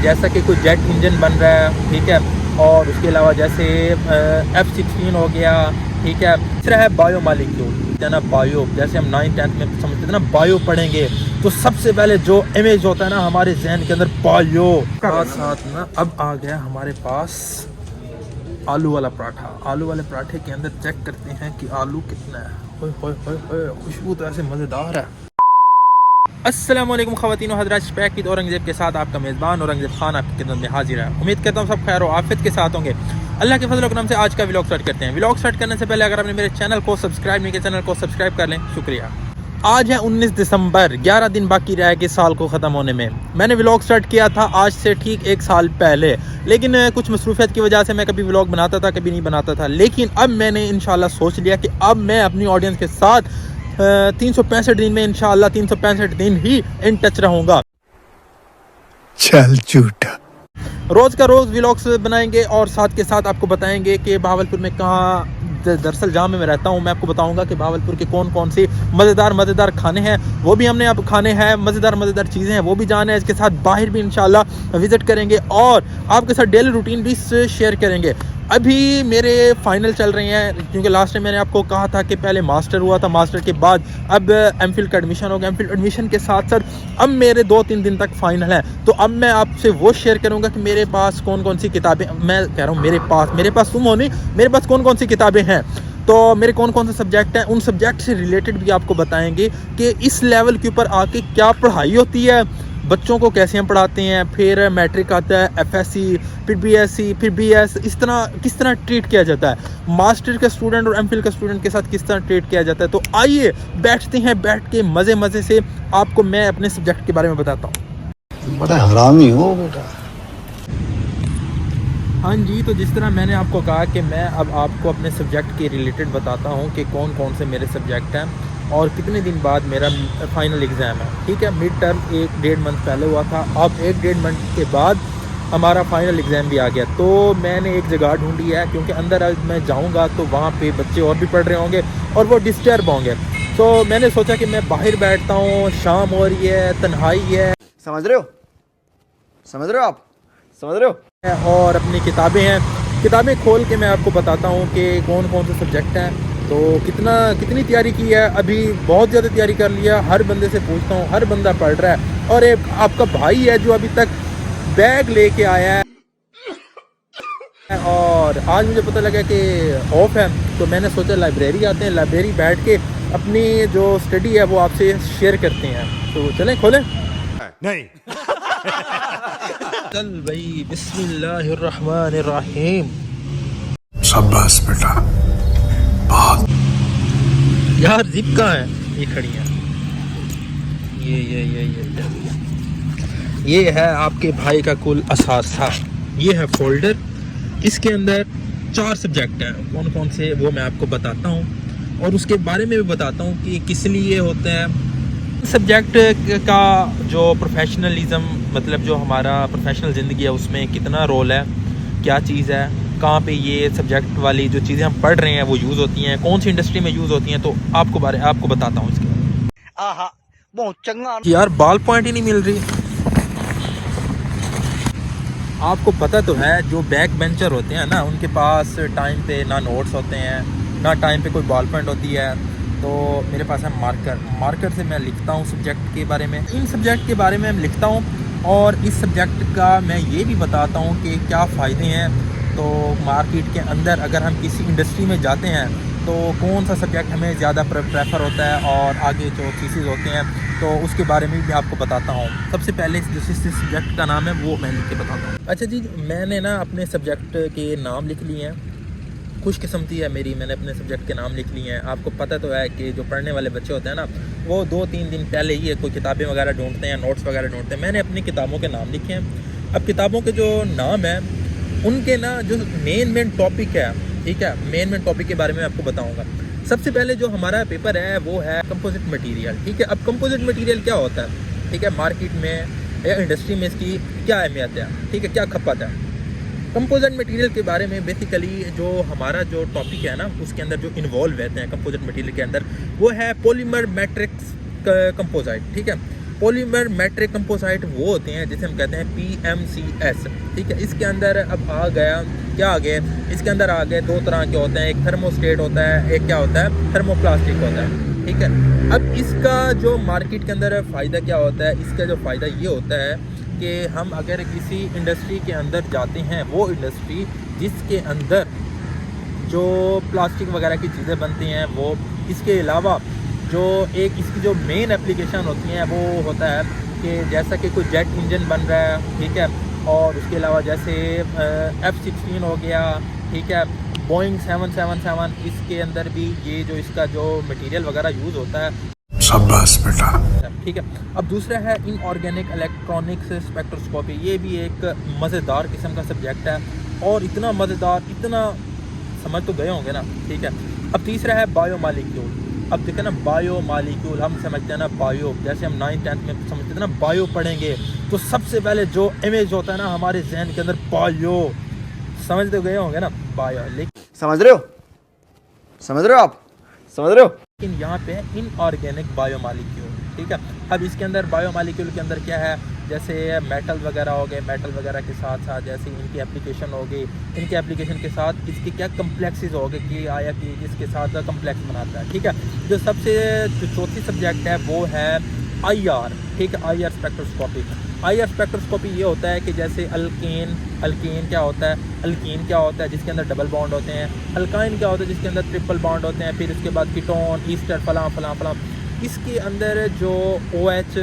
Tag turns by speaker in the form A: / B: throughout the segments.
A: जैसा कि कोई जेट इंजन बन रहा है, ठीक है, और उसके अलावा जैसे F-16 हो गया, ठीक है। तीसरा है बायो मालिक्यूल, है ना, बायो, जैसे हम 9th-10th में समझते थे ना, बायो पढ़ेंगे तो सबसे पहले जो इमेज होता है ना हमारे जहन के अंदर, बायो। साथ ना अब आ गया हमारे पास आलू वाला पराठा। आलू वाले पराठे के अंदर चेक करते हैं कि आलू कितना है। ओए होए होए होए, खुशबू तो ऐसे मज़ेदार है। अस्सलाम वालेकुम ख़वातीन व हज़रात, पैक औरंगज़ेब के साथ आपका मेज़बान औरंगज़ेब खान आपकी खिदमत में हाजिर है। उम्मीद करता हूँ सब खैर व आफियत के साथ होंगे। अल्लाह के फजल करम से आज का व्लॉग स्टार्ट करते हैं। व्लॉग स्टार्ट करने से पहले अगर आपने मेरे चैनल को सब्सक्राइब नहीं किया, चैनल को सब्सक्राइब कर लें, शुक्रिया। आज है 19 दिसंबर, 11 दिन बाकी रह गए साल को ख़त्म होने में। मैंने व्लॉग स्टार्ट किया था आज से ठीक 1 साल पहले, लेकिन कुछ मसरूफियत की वजह से मैं कभी व्लॉग बनाता था कभी नहीं बनाता था। लेकिन अब मैंने इंशाल्लाह सोच लिया कि अब मैं अपनी ऑडियंस के साथ 365 दिन में इंशाल्लाह 365 दिन ही इन टच रहूँगा।
B: चल झूठा।
A: रोज़ का रोज़ व्लॉग्स बनाएंगे और साथ के साथ आपको बताएंगे कि बहावलपुर में कहाँ, दरअसल जहाँ मैं रहता हूँ मैं आपको बताऊंगा कि बहावलपुर के कौन कौन से मज़ेदार खाने हैं, वो भी हमने अब खाने हैं। मज़ेदार चीज़ें हैं वो भी जाने हैं। इसके साथ बाहर भी इंशाल्लाह विज़िट करेंगे और आपके साथ डेली रूटीन भी शेयर करेंगे। अभी मेरे फाइनल चल रहे हैं, क्योंकि लास्ट टाइम मैंने आपको कहा था कि पहले मास्टर हुआ था, मास्टर के बाद अब एमफिल का एडमिशन हो गया। एमफिल एडमिशन के साथ साथ अब मेरे 2-3 दिन तक फाइनल है, तो अब मैं आपसे वो शेयर करूंगा कि मेरे पास कौन कौन सी किताबें, मैं कह रहा हूँ मेरे पास तुम हो नहीं, मेरे पास कौन कौन सी किताबें हैं, तो मेरे कौन कौन से सब्जेक्ट हैं, उन सब्जेक्ट से रिलेटेड भी आपको बताएंगे कि इस लेवल के ऊपर आके क्या पढ़ाई होती है, बच्चों को कैसे हम पढ़ाते हैं, फिर मैट्रिक आता है, FSC, फिर BSc, फिर BS, इस तरह किस तरह ट्रीट किया जाता है, मास्टर का स्टूडेंट और एमफिल का स्टूडेंट के साथ किस तरह ट्रीट किया जाता है। तो आइए बैठते हैं, बैठ के मज़े से आपको मैं अपने सब्जेक्ट के बारे में बताता हूँ।
B: बड़ा हरामी हो बेटा।
A: हाँ जी, तो जिस तरह मैंने आपको कहा कि मैं अब आपको अपने सब्जेक्ट के रिलेटेड बताता हूँ कि कौन कौन से मेरे सब्जेक्ट हैं और कितने दिन बाद मेरा फाइनल एग्ज़ाम है, ठीक है। मिड टर्म 1-1.5 मंथ पहले हुआ था, अब 1-1.5 मंथ के बाद हमारा फाइनल एग्ज़ाम भी आ गया। तो मैंने एक जगह ढूंढी है, क्योंकि अंदर आज मैं जाऊंगा तो वहाँ पे बच्चे और भी पढ़ रहे होंगे और वो डिस्टर्ब होंगे। तो मैंने सोचा कि मैं बाहर बैठता हूँ, शाम हो रही है, तन्हाई है,
C: समझ रहे हो आप समझ रहे हो,
A: और अपनी किताबें खोल के मैं आपको बताता हूँ कि कौन कौन से सब्जेक्ट हैं। तो कितनी तैयारी की है, अभी बहुत ज़्यादा तैयारी कर लिया। हर बंदे से पूछता हूँ, हर बंदा पढ़ रहा है, और एक आपका भाई है जो अभी तक बैग लेके आया है। और आज मुझे पता लगा कि ऑफ है, तो मैंने सोचा लाइब्रेरी आते हैं, लाइब्रेरी बैठ के अपनी जो स्टडी है वो आपसे शेयर करते हैं। तो चलें, खोलें।
B: नहीं।
A: चल भाई, बिस्मिल्लाहिर्रहमानिर्रहीम।
B: शाबाश बेटा।
A: यार जिप कहाँ है, ये खड़ी है, ये है आपके भाई का कुल असासा। ये है फोल्डर, इसके अंदर 4 सब्जेक्ट हैं। कौन कौन से वो मैं आपको बताता हूँ और उसके बारे में भी बताता हूँ कि किस लिए होते हैं। सब्जेक्ट का जो प्रोफेशनलिज्म, मतलब जो हमारा प्रोफेशनल ज़िंदगी है उसमें कितना रोल है, क्या चीज़ है, कहाँ पे ये सब्जेक्ट वाली जो चीज़ें हम पढ़ रहे हैं वो यूज़ होती हैं, कौन सी इंडस्ट्री में यूज़ होती हैं, तो आपको बताता हूँ इसके बारे में।
C: बहुत चंगा
A: यार बाल पॉइंट ही नहीं मिल रही। आपको पता तो है जो बैक बेंचर होते हैं ना, उनके पास टाइम पे ना नोट्स होते हैं, ना टाइम पे कोई बॉल पॉइंट होती है। तो मेरे पास है मार्कर से मैं लिखता हूँ सब्जेक्ट के बारे में, इन सब्जेक्ट के बारे में मैं लिखता हूँ, और इस सब्जेक्ट का मैं ये भी बताता हूँ कि क्या फ़ायदे हैं। तो मार्केट के अंदर अगर हम किसी इंडस्ट्री में जाते हैं तो कौन सा सब्जेक्ट हमें ज़्यादा प्रेफर होता है, और आगे जो चीज़ें होती हैं तो उसके बारे में भी आपको बताता हूँ। सबसे पहले जिस सब्जेक्ट का नाम है वो मैं लिख के बताता हूँ। अच्छा जी, मैंने ना अपने सब्जेक्ट के नाम लिख लिए हैं। खुशकिस्मती है मेरी, मैंने अपने सब्जेक्ट के नाम लिख लिए हैं। आपको पता तो है कि जो पढ़ने वाले बच्चे होते हैं ना, वो 2-3 दिन पहले ही कोई किताबें वगैरह ढूंढते हैं, नोट्स वगैरह ढूंढते हैं। मैंने अपनी किताबों के नाम लिखे हैं। अब किताबों के जो नाम है उनके ना जो मेन टॉपिक है, ठीक है, मेन टॉपिक के बारे में आपको बताऊंगा। सबसे पहले जो हमारा पेपर है वो है कंपोजिट मटेरियल, ठीक है। अब कंपोजिट मटेरियल क्या होता है, ठीक है, मार्केट में या इंडस्ट्री में इसकी क्या अहमियत है, ठीक है, क्या खपत है। कंपोजिट मटेरियल के बारे में बेसिकली जो हमारा जो टॉपिक है ना, उसके अंदर जो इन्वॉल्व रहते हैं कंपोजिट मटेरियल के अंदर, वो है पॉलीमर मैट्रिक्स कंपोजिट, ठीक है। पॉलीमर मेट्रिक कंपोजिट वो होते हैं जिसे हम कहते हैं PMCS, ठीक है। इसके अंदर अब आ गया क्या आ गया, इसके अंदर आ गए दो तरह के होते हैं, एक थर्मोस्टेट होता है, एक क्या होता है थर्मोप्लास्टिक होता है, ठीक है। अब इसका जो मार्केट के अंदर फ़ायदा क्या होता है, इसका जो फ़ायदा ये होता है कि हम अगर किसी इंडस्ट्री के अंदर जाते हैं, वो इंडस्ट्री जिसके अंदर जो प्लास्टिक वगैरह की चीज़ें बनती हैं, वो इसके अलावा जो एक इसकी जो मेन एप्लीकेशन होती हैं वो होता है कि जैसा कि कोई जेट इंजन बन रहा है, ठीक है, और उसके अलावा जैसे F-16 हो गया, ठीक है, बोइंग 777, इसके अंदर भी ये जो इसका जो मटेरियल वगैरह यूज़ होता है।
B: शाबाश बेटा।
A: ठीक है। अब दूसरा है इनऑर्गेनिक इलेक्ट्रॉनिक्स स्पेक्ट्रोस्कोपी, ये भी एक मज़ेदार किस्म का सब्जेक्ट है और इतना मज़ेदार, इतना समझ तो गए होंगे ना, ठीक है। अब तीसरा है बायोमॉलिक्यूल। अब देखें ना, बायोमॉलिक्यूल हम समझते हैं ना बायो, जैसे हम 9th-10th में समझते थे ना बायो पढ़ेंगे तो सबसे पहले जो इमेज होता है ना हमारे जहन के अंदर बायो, समझ तो गए होंगे ना बायो।
C: समझ रहे हो, समझ रहे हो आप, समझ रहे हो।
A: लेकिन यहाँ पे है इनऑर्गेनिक बायोमॉलिक्यूल, ठीक है। अब इसके अंदर बायोमॉलिक्यूल के अंदर क्या है, जैसे मेटल वगैरह हो गए, मेटल वगैरह के साथ साथ जैसे इनकी एप्लीकेशन हो गई, इनकी एप्लीकेशन के साथ इसके क्या कम्प्लेक्सेस हो गए कि आया कि इसके साथ कम्प्लेक्स बनाता है, ठीक है। जो सबसे जो चौथी सब्जेक्ट है वो है IR, ठीक है, IR स्पेक्ट्रोस्कोपी। IR स्पेक्ट्रोस्कोपी ये होता है कि जैसे अल्केन क्या होता है, अल्कीन क्या होता है जिसके अंदर डबल बॉन्ड होते हैं, अल्काइन क्या होता है जिसके अंदर ट्रिपल बॉन्ड होते हैं, फिर उसके बाद कीटोन, ईस्टर, फलां फलां फलां। इसके अंदर जो OH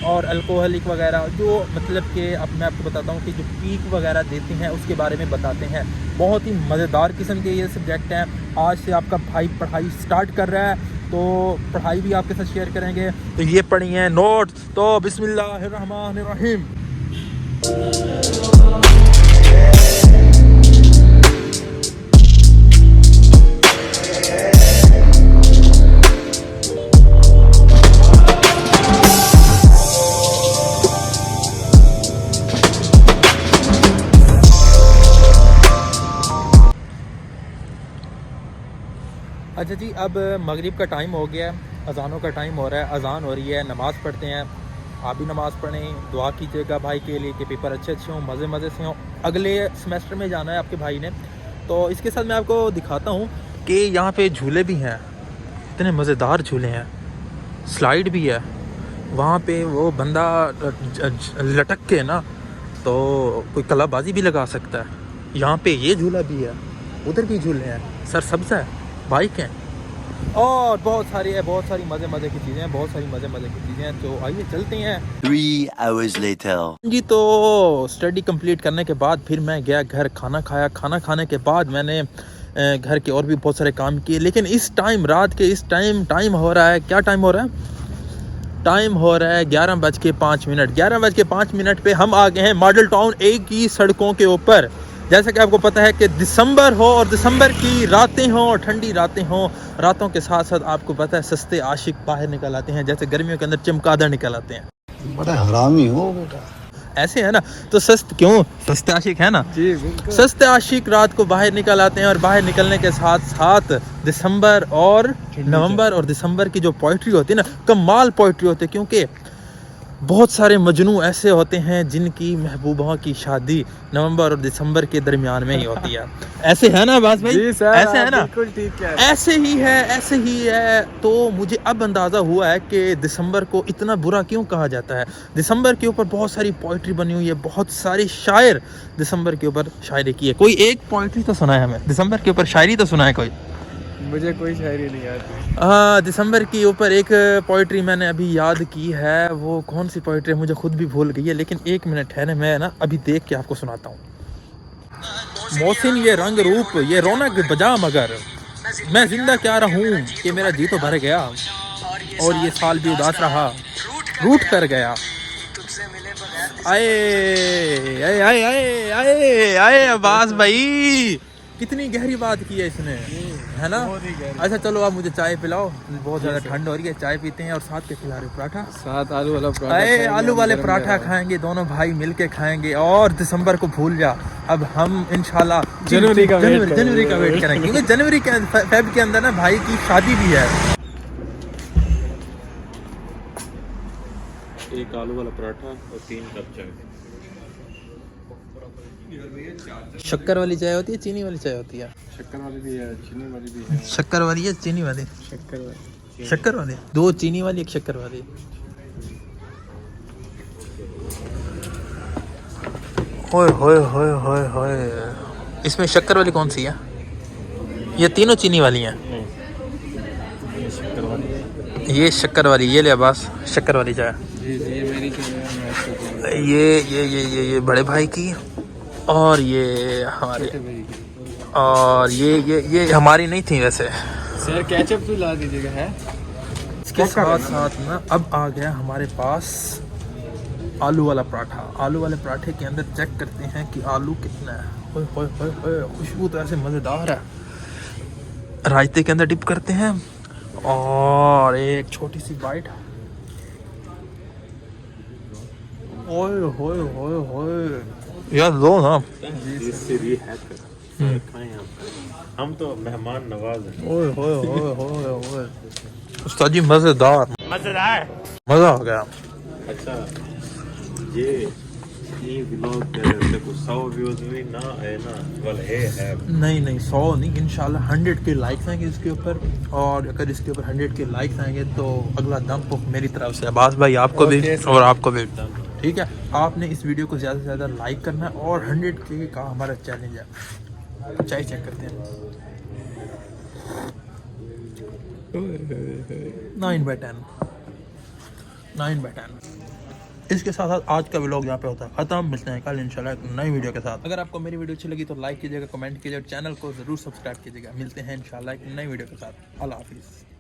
A: और अल्कोहलिक वगैरह जो मतलब कि अब मैं आपको बताता हूँ कि जो पीक वगैरह देती हैं उसके बारे में बताते हैं। बहुत ही मज़ेदार किस्म के ये सब्जेक्ट हैं। आज से आपका भाई पढ़ाई स्टार्ट कर रहा है तो पढ़ाई भी आपके साथ शेयर करेंगे। तो ये पढ़ी हैं नोट्स, तो बिस्मिल्लाहिर्रहमानिर्रहीम। अच्छा जी, अब मगरिब का टाइम हो गया है, अज़ानों का टाइम हो रहा है, अज़ान हो रही है, नमाज़ पढ़ते हैं। आप भी नमाज़ पढ़ें, दुआ कीजिएगा भाई के लिए कि पेपर अच्छे अच्छे हों, मज़े मज़े से हों। अगले सेमेस्टर में जाना है आपके भाई ने। तो इसके साथ मैं आपको दिखाता हूँ कि यहाँ पे झूले भी हैं, इतने मज़ेदार झूले हैं, स्लाइड भी है। वहाँ पे वो बंदा लटक के ना तो कोई कलाबाजी भी लगा सकता है। यहाँ पे ये झूला भी है, उधर भी झूले हैं, सर सब्ज़ है, बाइक हैं और बहुत सारी मज़े की चीज़ें हैं, बहुत सारी मज़े की चीज़ें हैं। तो आइए चलते हैं।
D: 3 hours later.
A: जी, तो स्टडी कंप्लीट करने के बाद फिर मैं गया घर, खाना खाया। खाना खाने के बाद मैंने घर के और भी बहुत सारे काम किए। लेकिन इस टाइम रात के इस टाइम हो रहा है, क्या टाइम हो रहा है, टाइम हो रहा है 11:05। 11:05 पे हम आ गए हैं मॉडल टाउन A की सड़कों के ऊपर। जैसा कि आपको पता है कि दिसंबर हो और दिसंबर की रातें हों और ठंडी रातें हों, रातों के साथ साथ आपको पता है सस्ते आशिक बाहर निकल आते हैं, जैसे गर्मियों के अंदर चमगादड़ निकल आते हैं।
B: बड़ा हरामी हो बेटा।
A: ऐसे है ना, तो सस्ते आशिक है ना जी, सस्ते आशिक रात को बाहर निकल आते हैं। और बाहर निकलने के साथ साथ दिसंबर और नवंबर और दिसंबर की जो पोइट्री होती है ना, कमाल पोइट्री होती है, क्योंकि बहुत सारे मजनू ऐसे होते हैं जिनकी महबूबा की शादी नवंबर और दिसंबर के दरमियान में ही होती है। ऐसे है ना बास भाई, ऐसे है ना, बिल्कुल ठीक है, ऐसे ही है। तो मुझे अब अंदाज़ा हुआ है कि दिसंबर को इतना बुरा क्यों कहा जाता है। दिसंबर के ऊपर बहुत सारी पोइट्री बनी हुई है, बहुत सारे शायर दिसंबर के ऊपर शायरी की है। कोई एक पोइट्री तो सुना है हमें, दिसंबर के ऊपर शायरी तो सुना है कोई?
E: मुझे कोई शायरी नहीं आती।
A: हाँ, दिसंबर के ऊपर एक पोइट्री मैंने अभी याद की है, वो कौन सी पोइट्री है मुझे खुद भी भूल गई है, लेकिन एक मिनट है ना, मैं ना अभी देख के आपको सुनाता हूँ। मोहसिन ये रंग रूप ये रौनक बजा, मगर मैं जिंदा क्या रहूँ कि मेरा जी तो भर गया और ये साल भी उदास रहा, रूठ कर गया। आए आए आए आए आए आए अब्बास भाई, कितनी गहरी बात की है इसने, है ना। अच्छा चलो आप मुझे चाय पिलाओ, बहुत ज़्यादा ठंड हो रही है, चाय पीते हैं। और साथ के खिला रहे पराठा,
E: साथ आलू वाला पराठा,
A: आलू वाले पराठा खाएंगे, दोनों भाई मिलके खाएंगे। और दिसंबर को भूल जा, अब हम इंशाल्लाह जनवरी का वेट करेंगे, क्योंकि जनवरी के फेब के अंदर ना भाई की शादी भी है।
E: एक
F: एक आलू वाला पराठा और 3 कप चाय।
A: शक्कर वाली चाय होती है, चीनी वाली चाय होती है?
E: शक्कर वाली भी है, चीनी वाली भी है।
A: शक्कर वाली है, चीनी वाली?
E: शक्कर वाली।
A: शक्कर वाली, 2 चीनी वाली, 1 शक्कर वाली। होए होए होए होए होए, इसमें शक्कर वाली कौन सी है? ये तीनों चीनी वाली हैं?
E: ये शक्कर वाली है।
A: ये शक्कर वाली, ये ले अब्बास शक्कर वाली चाय।
E: ये मेरी चाय है, मैं इसको
A: ये बड़े भाई की, और ये हमारे,
E: छोटे भाई की।
A: और ये हमारी नहीं थी वैसे।
E: सर केचप भी ला दीजिएगा है।
A: इसके साथ साथ ना अब आ गया हमारे पास आलू वाला पराठा। आलू वाले पराठे के अंदर चेक करते हैं कि आलू कितना है। ओए होए होए होए, खुशबू तो ऐसे मज़ेदार है। रायते के अंदर डिप करते हैं और एक छोटी सी बाइट। ओए होए होए होए, यार लो ना।
F: इससे भी है कर खाएं आप। हम तो मेहमान नवाज हैं।
A: ओए होए होए होए होए, उस्ताद जी मज़ेदार मज़ा आ गया।
F: अच्छा ये व्लॉग देखो 100 व्यूज भी ना है ना, वल है
A: नहीं 100 नहीं, इंशाल्लाह 100 के लाइक्स आएंगे इसके ऊपर। और अगर इसके ऊपर 100 के लाइक्स आएंगे तो अगला दम पुख मेरी तरफ से अब्बास भाई, आपको भी और आपको भी। ठीक है, आपने इस वीडियो को ज़्यादा से ज़्यादा लाइक करना है और 100 के का हमारा चैलेंज है। चाय चेक करते हैं। 9/10 9/10। इसके साथ साथ आज का व्लॉग यहाँ पे होता है ख़त्म। मिलते हैं कल इंशाल्लाह एक नई वीडियो के साथ। अगर आपको मेरी वीडियो अच्छी लगी तो लाइक कीजिएगा, कमेंट कीजिएगा, चैनल को ज़रूर सब्सक्राइब कीजिएगा। मिलते हैं इंशाल्लाह एक नई वीडियो के साथ। अल्लाह हाफिज़।